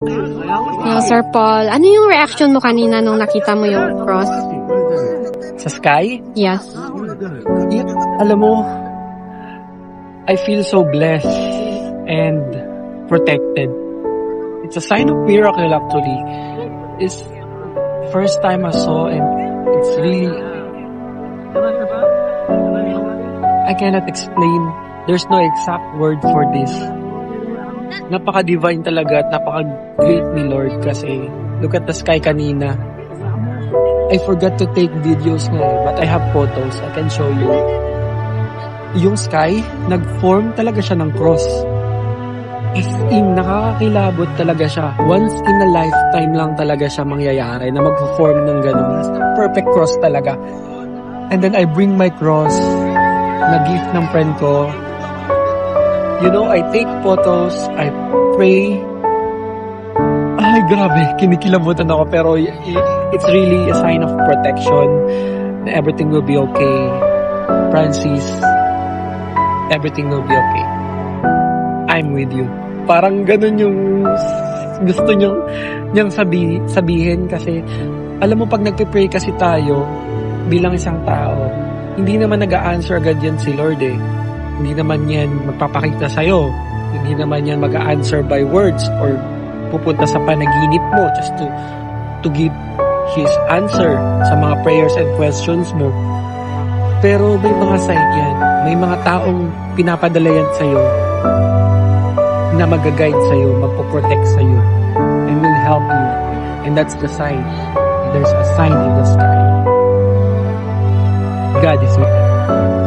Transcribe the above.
Sir Paul, ano yung reaction mo kanina nung nakita mo yung cross? Sa sky? Yes. Alam mo, I feel so blessed and protected. It's a sign of miracle actually. It's first time I saw and it's really, I cannot explain. There's no exact word for this. Napaka-divine talaga at napaka-great ni Lord kasi look at the sky kanina. I forgot to take videos nga but I have photos. I can show you. Yung sky, nag-form talaga siya ng cross. As in, nakakakilabot talaga siya. Once in a lifetime lang talaga siya mangyayari na mag-form ng ganun. Perfect cross talaga. And then I bring my cross na gift ng friend ko. You know, I take photos, I pray. Ay, grabe, kinikilabutan ako pero it's really a sign of protection na everything will be okay. Francis, everything will be okay. I'm with you. Parang ganun yung gusto niyang sabihin kasi alam mo pag nagpe-pray kasi tayo bilang isang tao, hindi naman nag-a-answer agad yan si Lord eh. Hindi naman yan magpapakita sa'yo. Hindi naman yan mag-a-answer by words or pupunta sa panaginip mo just to give His answer sa mga prayers and questions mo. Pero may mga sign yan. May mga taong pinapadala yan sa'yo na mag-guide sa'yo, magpo-protect sa'yo and will help you. And that's the sign. There's a sign in the sky. God is with you.